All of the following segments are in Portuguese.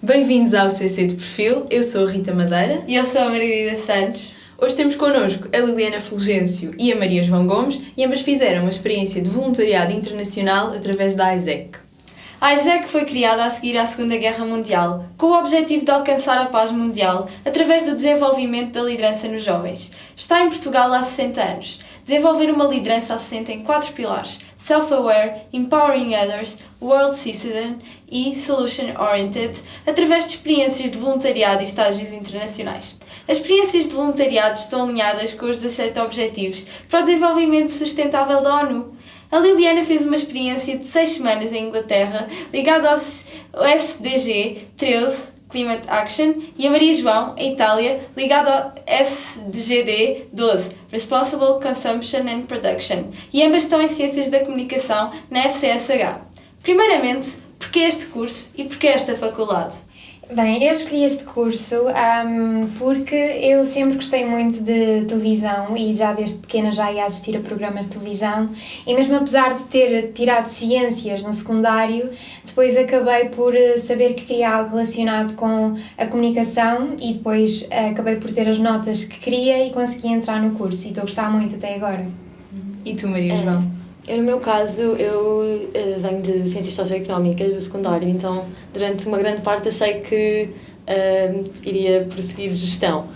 Bem-vindos ao CC de Perfil, eu sou a Rita Madeira. E eu sou a Margarida Santos. Hoje temos connosco a Liliana Fulgêncio e a Maria João Gomes e ambas fizeram uma experiência de voluntariado internacional através da AIESEC. A AIESEC foi criada a seguir à Segunda Guerra Mundial, com o objetivo de alcançar a paz mundial através do desenvolvimento da liderança nos jovens. Está em Portugal há 60 anos. Desenvolver uma liderança assente em 4 pilares: Self-Aware, Empowering Others, World Citizen e Solution-Oriented, através de experiências de voluntariado e estágios internacionais. As experiências de voluntariado estão alinhadas com os 17 Objetivos para o Desenvolvimento Sustentável da ONU. A Liliana fez uma experiência de 6 semanas em Inglaterra, ligada ao SDG 13, Climate Action, e a Maria João, em Itália, ligada ao SDGD 12, Responsible Consumption and Production, e ambas estão em Ciências da Comunicação na FCSH. Primeiramente, porquê este curso e porquê esta faculdade? Bem, eu escolhi este curso porque eu sempre gostei muito de televisão e já desde pequena já ia assistir a programas de televisão e mesmo apesar de ter tirado ciências no secundário, depois acabei por saber que queria algo relacionado com a comunicação e depois acabei por ter as notas que queria e consegui entrar no curso e estou a gostar muito até agora. E tu, Maria João? No meu caso, eu venho de Ciências Socioeconómicas do secundário, então durante uma grande parte achei que iria prosseguir gestão.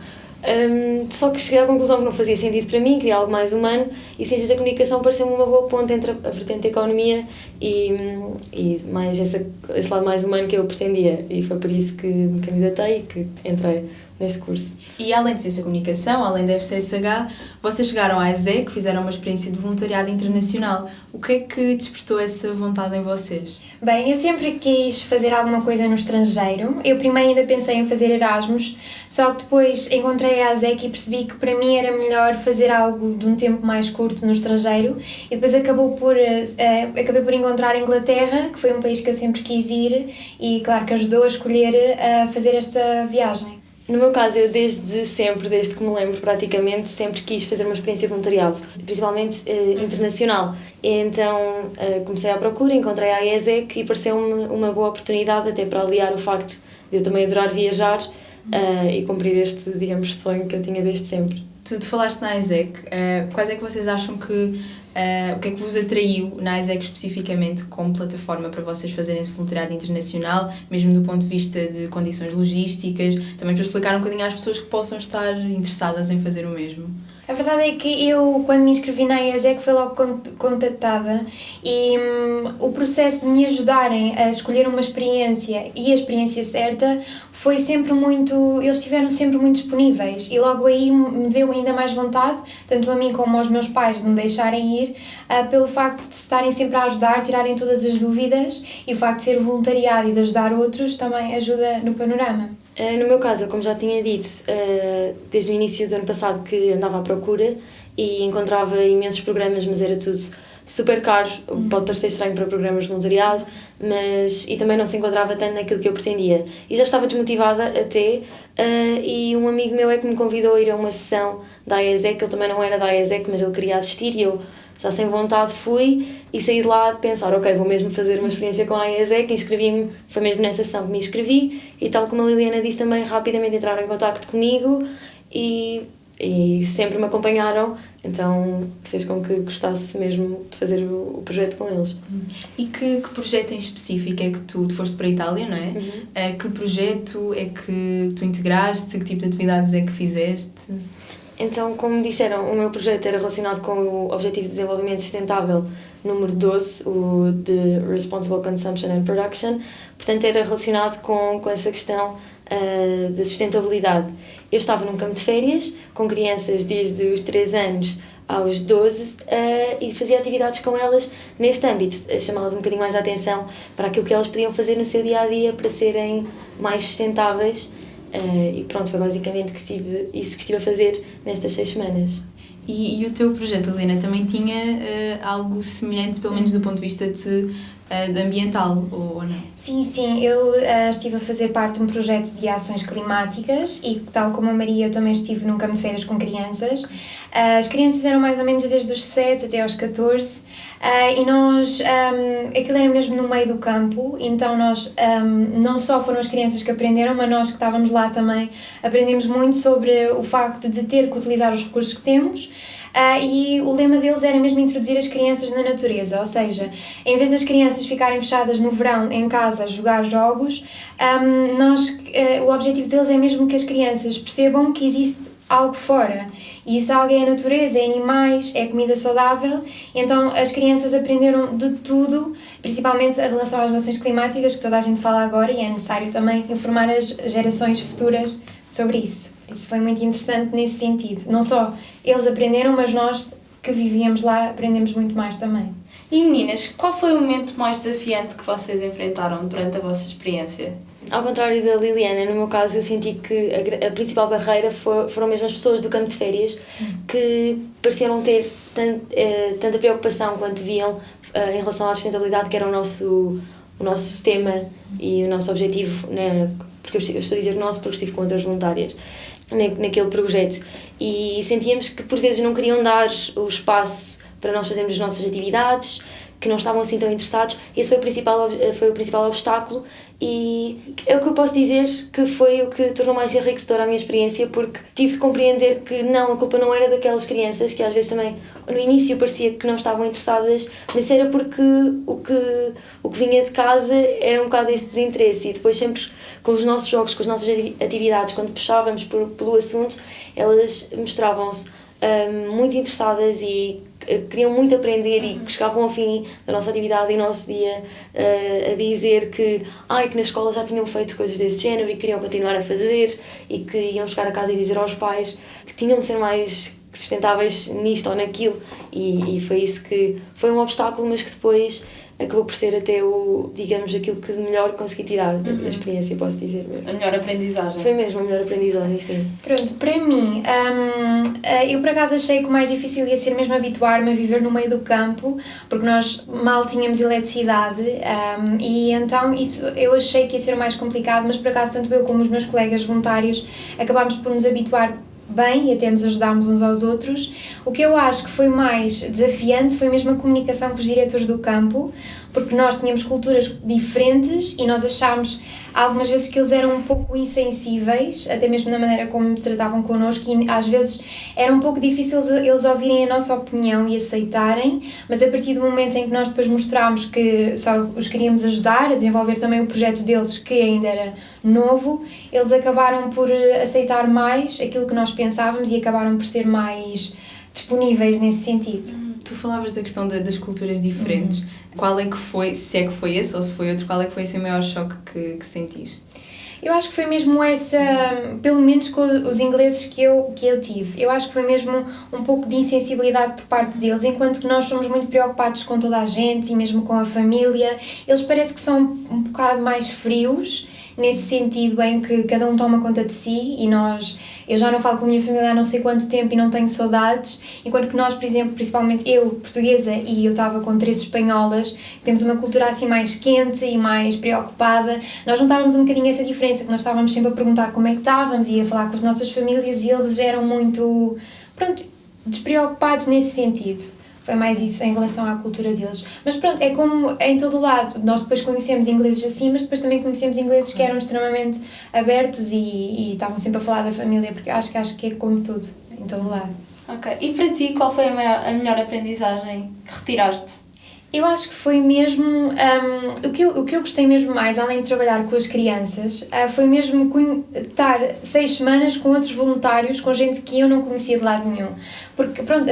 Só que cheguei à conclusão que não fazia sentido para mim, queria algo mais humano e Ciências da Comunicação pareceu-me uma boa ponte entre a vertente da economia e mais esse lado mais humano que eu pretendia e foi por isso que me candidatei e que entrei neste curso. E além de Ciência da Comunicação, além da FCSH, vocês chegaram à AIESEC, fizeram uma experiência de voluntariado internacional. O que é que despertou essa vontade em vocês? Bem, eu sempre quis fazer alguma coisa no estrangeiro. Eu primeiro ainda pensei em fazer Erasmus, só que depois encontrei a AIESEC e percebi que para mim era melhor fazer algo de um tempo mais curto no estrangeiro e depois acabei por encontrar a Inglaterra, que foi um país que eu sempre quis ir e claro que ajudou a escolher a fazer esta viagem. No meu caso, eu desde que me lembro praticamente, sempre quis fazer uma experiência de voluntariado, principalmente internacional. E então comecei à procura, encontrei a AIESEC e pareceu-me uma boa oportunidade até para aliar o facto de eu também adorar viajar e cumprir este, digamos, sonho que eu tinha desde sempre. Tu falaste na AIESEC, quais é que vocês acham que... o que é que vos atraiu na AIESEC especificamente como plataforma para vocês fazerem esse voluntariado internacional, mesmo do ponto de vista de condições logísticas, também para explicar um bocadinho às pessoas que possam estar interessadas em fazer o mesmo? A verdade é que eu, quando me inscrevi na AIESEC, fui logo contactada e o processo de me ajudarem a escolher uma experiência e a experiência certa foi sempre muito... Eles estiveram sempre muito disponíveis e logo aí me deu ainda mais vontade, tanto a mim como aos meus pais, de me deixarem ir, pelo facto de estarem sempre a ajudar, tirarem todas as dúvidas e o facto de ser voluntariado e de ajudar outros também ajuda no panorama. No meu caso, como já tinha dito, desde o início do ano passado que andava à procura e encontrava imensos programas, mas era tudo super caro, pode parecer estranho para programas de voluntariado, e também não se encontrava tanto naquilo que eu pretendia. E já estava desmotivada até, e um amigo meu é que me convidou a ir a uma sessão da AIESEC, ele também não era da AIESEC, mas ele queria assistir e eu, já sem vontade, fui e saí de lá a pensar, ok, vou mesmo fazer uma experiência com a AIESEC, inscrevi-me, foi mesmo nessa sessão que me inscrevi e tal como a Liliana disse também, rapidamente entraram em contacto comigo e sempre me acompanharam, então fez com que gostasse mesmo de fazer o projeto com eles. E que projeto em específico é que tu foste para a Itália, não é? Uhum. Que projeto é que tu integraste, que tipo de atividades é que fizeste? Então, como disseram, o meu projeto era relacionado com o Objetivo de Desenvolvimento Sustentável número 12, o de Responsible Consumption and Production, portanto era relacionado com essa questão da sustentabilidade. Eu estava num campo de férias com crianças desde os 3 anos aos 12 e fazia atividades com elas neste âmbito, a chamá-las um bocadinho mais a atenção para aquilo que elas podiam fazer no seu dia-a-dia para serem mais sustentáveis. E pronto, foi basicamente isso que estive a fazer nestas 6 semanas. E o teu projeto, Helena, também tinha algo semelhante, pelo menos do ponto de vista de ambiental, ou não? Sim, eu estive a fazer parte de um projeto de ações climáticas e, tal como a Maria, eu também estive num campo de férias com crianças. As crianças eram mais ou menos desde os 7 até aos 14 e nós, aquilo era mesmo no meio do campo, então nós, não só foram as crianças que aprenderam, mas nós que estávamos lá também aprendemos muito sobre o facto de ter que utilizar os recursos que temos. E o lema deles era mesmo introduzir as crianças na natureza, ou seja, em vez das crianças ficarem fechadas no verão em casa a jogar jogos, o objetivo deles é mesmo que as crianças percebam que existe algo fora, e isso algo é a natureza, é animais, é comida saudável. Então as crianças aprenderam de tudo, principalmente em relação às ações climáticas, que toda a gente fala agora, e é necessário também informar as gerações futuras sobre isso. Isso foi muito interessante nesse sentido. Não só eles aprenderam, mas nós que vivíamos lá aprendemos muito mais também. E meninas, qual foi o momento mais desafiante que vocês enfrentaram durante a vossa experiência? Ao contrário da Liliana, no meu caso eu senti que a principal barreira foram mesmo as pessoas do campo de férias, que pareciam não ter tanta preocupação quanto viam em relação à sustentabilidade, que era o nosso tema e o nosso objetivo, porque eu estou a dizer nosso porque estive com outras voluntárias naquele projeto, e sentíamos que por vezes não queriam dar o espaço para nós fazermos as nossas atividades, que não estavam assim tão interessados. Esse foi o principal obstáculo, e é o que eu posso dizer que foi o que tornou mais enriquecedora a minha experiência, porque tive de compreender que a culpa não era daquelas crianças, que às vezes também no início parecia que não estavam interessadas, mas era porque o que vinha de casa era um bocado esse desinteresse, e depois sempre com os nossos jogos, com as nossas atividades, quando puxávamos pelo assunto, elas mostravam-se muito interessadas e queriam muito aprender, e chegavam ao fim da nossa atividade e do nosso dia a dizer que na escola já tinham feito coisas desse género e queriam continuar a fazer, e que iam chegar a casa e dizer aos pais que tinham de ser mais sustentáveis nisto ou naquilo, e foi isso que foi um obstáculo, mas que depois acabou por ser até aquilo que de melhor consegui tirar da experiência, posso dizer mesmo. A melhor aprendizagem. Foi mesmo a melhor aprendizagem, sim. Pronto, para mim, eu por acaso achei que o mais difícil ia ser mesmo habituar-me a viver no meio do campo, porque nós mal tínhamos eletricidade, e então isso eu achei que ia ser o mais complicado, mas por acaso tanto eu como os meus colegas voluntários acabámos por nos habituar bem e até nos ajudámos uns aos outros. O que eu acho que foi mais desafiante foi mesmo a comunicação com os diretores do campo, porque nós tínhamos culturas diferentes e nós achámos algumas vezes que eles eram um pouco insensíveis, até mesmo na maneira como tratavam connosco, e às vezes era um pouco difícil eles ouvirem a nossa opinião e aceitarem, mas a partir do momento em que nós depois mostrámos que só os queríamos ajudar a desenvolver também o projeto deles, que ainda era novo, eles acabaram por aceitar mais aquilo que nós pensávamos e acabaram por ser mais disponíveis nesse sentido. Tu falavas da questão das culturas diferentes. Qual é que foi, se é que foi esse ou se foi outro, qual é que foi esse maior choque que sentiste? Eu acho que foi mesmo essa, pelo menos com os ingleses que eu tive, eu acho que foi mesmo um pouco de insensibilidade por parte deles, enquanto que nós somos muito preocupados com toda a gente e mesmo com a família, eles parece que são um bocado mais frios, nesse sentido em que cada um toma conta de si, e eu já não falo com a minha família há não sei quanto tempo e não tenho saudades, enquanto que nós, por exemplo, principalmente eu, portuguesa, e eu estava com 3 espanholas, temos uma cultura assim mais quente e mais preocupada, nós notávamos um bocadinho essa diferença, que nós estávamos sempre a perguntar como é que estávamos e a falar com as nossas famílias, e eles eram muito, despreocupados nesse sentido. Foi mais isso em relação à cultura deles. Mas pronto, é como em todo o lado. Nós depois conhecemos ingleses assim, mas depois também conhecemos ingleses que eram extremamente abertos e estavam sempre a falar da família, porque acho que é como tudo, em todo o lado. Ok. E para ti, qual foi a melhor aprendizagem que retiraste? Eu acho que foi mesmo, o que eu gostei mesmo mais, além de trabalhar com as crianças, foi mesmo estar 6 semanas com outros voluntários, com gente que eu não conhecia de lado nenhum. Porque, pronto,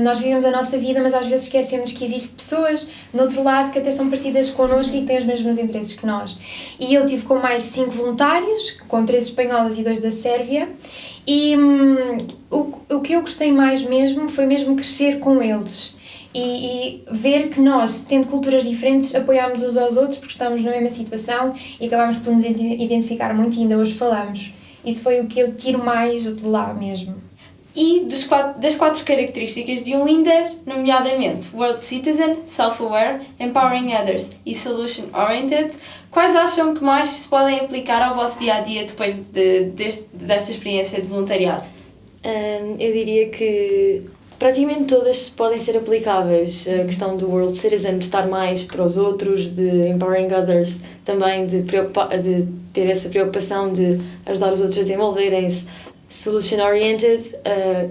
nós vivemos a nossa vida, mas às vezes esquecemos que existem pessoas no outro lado que até são parecidas connosco e que têm os mesmos interesses que nós. E eu tive com mais 5 voluntários, com 3 espanholas e 2 da Sérvia, e o que eu gostei mais mesmo foi mesmo crescer com eles. E ver que nós, tendo culturas diferentes, apoiámos uns aos outros porque estamos na mesma situação e acabámos por nos identificar muito, e ainda hoje falamos. Isso foi o que eu tiro mais de lá mesmo. e das 4 características de um líder, nomeadamente World Citizen, Self-Aware, Empowering Others e Solution-Oriented, quais acham que mais se podem aplicar ao vosso dia-a-dia depois desta experiência de voluntariado? Eu diria que praticamente todas podem ser aplicáveis. A questão do World Citizen, de estar mais para os outros, de Empowering Others, também de ter essa preocupação de ajudar os outros a desenvolverem-se. Solution Oriented,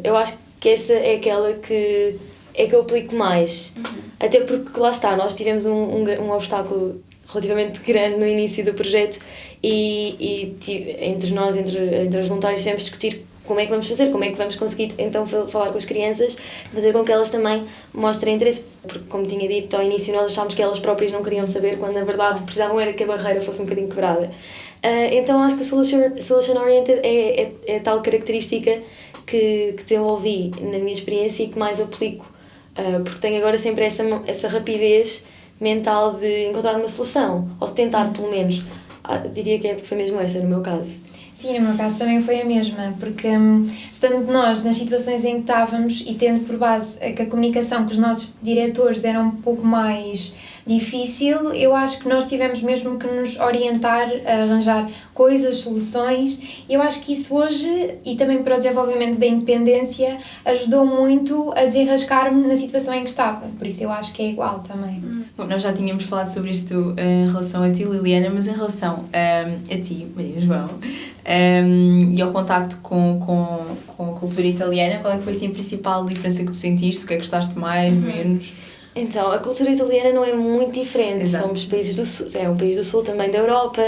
eu acho que essa é aquela que eu aplico mais. Até porque, lá está, nós tivemos um obstáculo relativamente grande no início do projeto e entre nós, entre os voluntários, tivemos de discutir como é que vamos fazer, como é que vamos conseguir então falar com as crianças, fazer com que elas também mostrem interesse, porque, como tinha dito ao início, nós achámos que elas próprias não queriam saber, quando na verdade precisavam era que a barreira fosse um bocadinho quebrada. Então acho que a Solution Oriented é a tal característica que desenvolvi na minha experiência e que mais aplico, porque tenho agora sempre essa rapidez mental de encontrar uma solução, ou de tentar pelo menos. Diria que foi mesmo essa no meu caso. Sim, no meu caso também foi a mesma, porque estando nós nas situações em que estávamos e tendo por base que a comunicação com os nossos diretores era um pouco mais difícil, eu acho que nós tivemos mesmo que nos orientar a arranjar coisas, soluções, e eu acho que isso hoje, e também para o desenvolvimento da independência, ajudou muito a desenrascar-me na situação em que estava, por isso eu acho que é igual também. Bom, nós já tínhamos falado sobre isto em relação a ti, Liliana, mas em relação a ti, Maria João, e ao contacto com a cultura italiana, qual é que foi assim, a principal diferença que tu sentiste? O que é que gostaste mais, menos? Então, a cultura italiana não é muito diferente. Exato. Somos países do sul, é um país do sul também da Europa,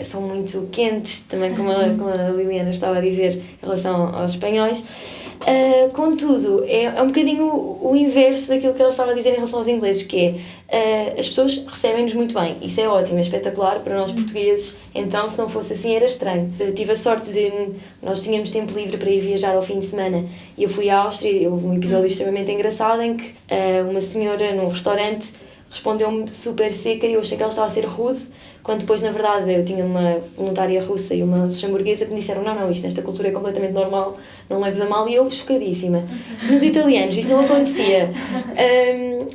são muito quentes, também como a Liliana estava a dizer em relação aos espanhóis. Contudo, é um bocadinho o inverso daquilo que ela estava a dizer em relação aos ingleses, que é, as pessoas recebem-nos muito bem, isso é ótimo, é espetacular para nós portugueses, então se não fosse assim era estranho. Eu tive a sorte de, nós tínhamos tempo livre para ir viajar ao fim de semana e eu fui à Áustria, houve um episódio extremamente engraçado em que uma senhora num restaurante respondeu-me super seca e eu achei que ela estava a ser rude, quando depois, na verdade, eu tinha uma voluntária russa e uma luxemburguesa que me disseram não, isto nesta cultura é completamente normal, não leves a mal, e eu chocadíssima. Nos italianos isso não acontecia,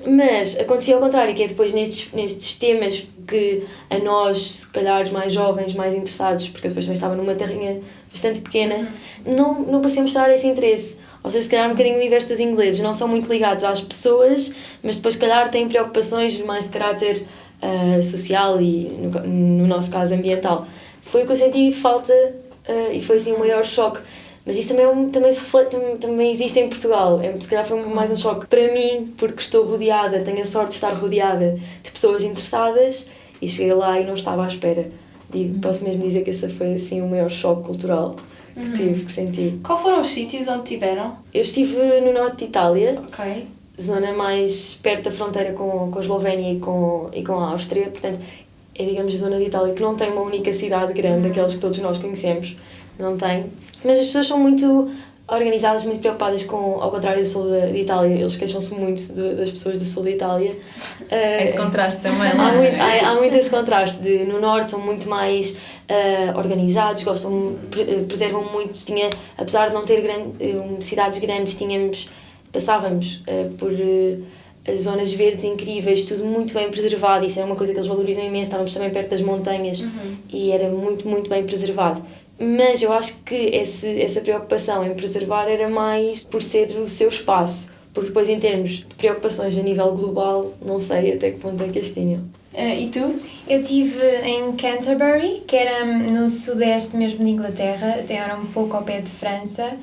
mas acontecia ao contrário, que é depois nestes temas que a nós, se calhar mais jovens, mais interessados, porque eu depois também estava numa terrinha bastante pequena, não parecia mostrar esse interesse. Ou seja, se calhar um bocadinho o inverso dos ingleses, não são muito ligados às pessoas, mas depois se calhar têm preocupações mais de caráter social e, no nosso caso, ambiental. Foi o que eu senti falta e foi assim o maior choque. Mas isso também se reflete, também existe em Portugal. Se calhar foi mais um choque para mim, porque estou rodeada, tenho a sorte de estar rodeada de pessoas interessadas e cheguei lá e não estava à espera. Posso mesmo dizer que esse foi assim o maior choque cultural que senti. Qual foram os sítios onde tiveram? Eu estive no norte de Itália, Ok. zona mais perto da fronteira com a Eslovénia e com a Áustria, portanto é, digamos, a zona de Itália que não tem uma única cidade grande, aquelas que todos nós conhecemos, não tem, mas as pessoas são muito organizadas, muito preocupadas ao contrário do sul de Itália, eles queixam-se muito das pessoas do sul de Itália. Esse contraste também, não há muito esse contraste, no norte são muito mais organizados, preservam muito, apesar de não ter cidades grandes, passávamos por zonas verdes incríveis, tudo muito bem preservado, isso é uma coisa que eles valorizam imenso, estávamos também perto das montanhas e era muito, muito bem preservado. Mas eu acho que essa preocupação em preservar era mais por ser o seu espaço, porque depois em termos de preocupações a nível global, não sei até que ponto é que as tinham. E tu? Eu estive em Canterbury, que era no sudeste mesmo de Inglaterra, até era um pouco ao pé de França,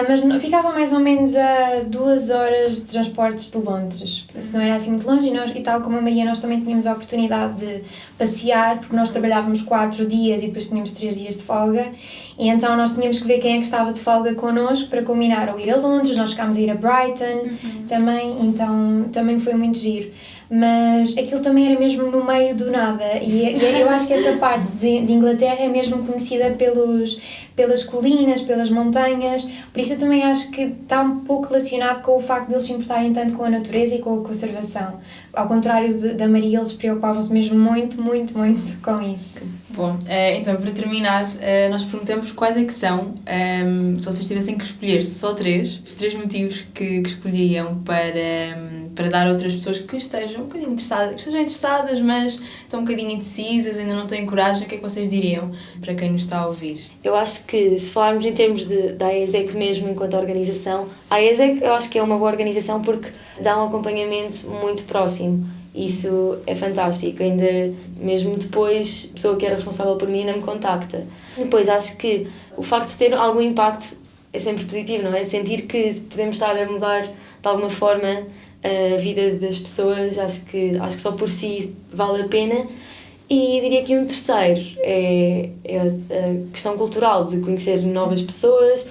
mas ficava mais ou menos a 2 horas de transportes de Londres, isso não era assim muito longe, e tal como a Maria nós também tínhamos a oportunidade de passear, porque nós trabalhávamos 4 dias e depois tínhamos 3 dias de folga, e então nós tínhamos que ver quem é que estava de folga connosco para combinar ou ir a Londres, nós ficámos a ir a Brighton também, então também foi muito giro. Mas aquilo também era mesmo no meio do nada e eu acho que essa parte de Inglaterra é mesmo conhecida pelas colinas, pelas montanhas, por isso eu também acho que está um pouco relacionado com o facto de eles se importarem tanto com a natureza e com a conservação. Ao contrário da Maria, eles preocupavam-se mesmo muito, muito, muito com isso. Bom, então para terminar, nós perguntamos quais é que são, se vocês tivessem que escolher só os três motivos que escolheriam para dar a outras pessoas que estejam um bocadinho interessadas, mas estão um bocadinho indecisas, ainda não têm coragem, o que é que vocês diriam para quem nos está a ouvir? Eu acho que, se falarmos em termos da AESEC mesmo enquanto organização, a AESEC eu acho que é uma boa organização porque dá um acompanhamento muito próximo. Isso é fantástico, ainda mesmo depois a pessoa que era responsável por mim ainda me contacta. Depois acho que o facto de ter algum impacto é sempre positivo, não é? Sentir que podemos estar a mudar de alguma forma a vida das pessoas, acho que só por si vale a pena. E diria que um terceiro é a questão cultural, de conhecer novas pessoas,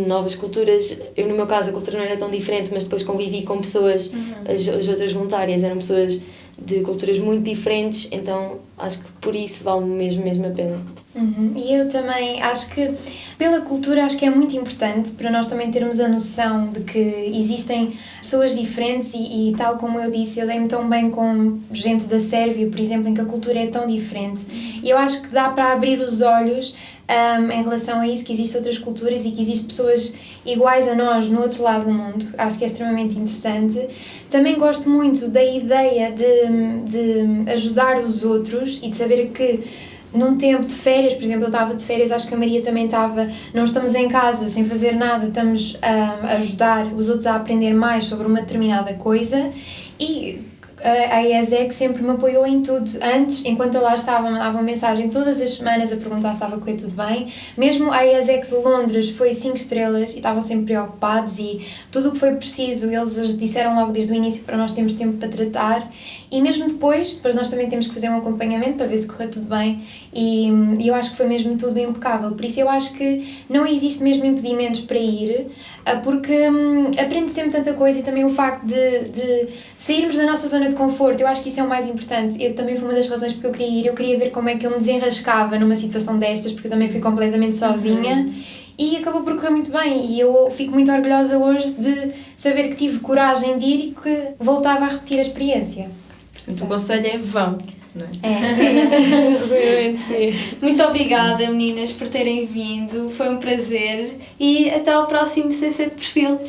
novas culturas. Eu, no meu caso, a cultura não era tão diferente, mas depois convivi com pessoas, as outras voluntárias eram pessoas de culturas muito diferentes, então acho que por isso vale mesmo a pena. E eu também acho que pela cultura acho que é muito importante para nós também termos a noção de que existem pessoas diferentes e tal como eu disse, eu dei-me tão bem com gente da Sérvia, por exemplo, em que a cultura é tão diferente, e eu acho que dá para abrir os olhos em relação a isso, que existem outras culturas e que existem pessoas iguais a nós no outro lado do mundo. Acho que é extremamente interessante. Também gosto muito da ideia de ajudar os outros e de saber que num tempo de férias, por exemplo, eu estava de férias, acho que a Maria também estava, não estamos em casa sem fazer nada, estamos a ajudar os outros a aprender mais sobre uma determinada coisa, e a AESEC sempre me apoiou em tudo. Antes, enquanto eu lá estava, mandava uma mensagem todas as semanas a perguntar se estava a correr tudo bem. Mesmo a AESEC de Londres foi 5 estrelas e estavam sempre preocupados, e tudo o que foi preciso eles disseram logo desde o início para nós termos tempo para tratar. E mesmo depois nós também temos que fazer um acompanhamento para ver se correu tudo bem, e eu acho que foi mesmo tudo impecável. Por isso eu acho que não existe mesmo impedimentos para ir, porque aprende sempre tanta coisa, e também o facto de sairmos da nossa zona de conforto, eu acho que isso é o mais importante. Eu também foi uma das razões porque eu queria ir, eu queria ver como é que eu me desenrascava numa situação destas, porque eu também fui completamente sozinha. E acabou por correr muito bem, e eu fico muito orgulhosa hoje de saber que tive coragem de ir e que voltava a repetir a experiência. Portanto, o conselho é vão, não é? Resumidamente, sim. Muito obrigada, meninas, por terem vindo. Foi um prazer e até ao próximo CC de Perfil.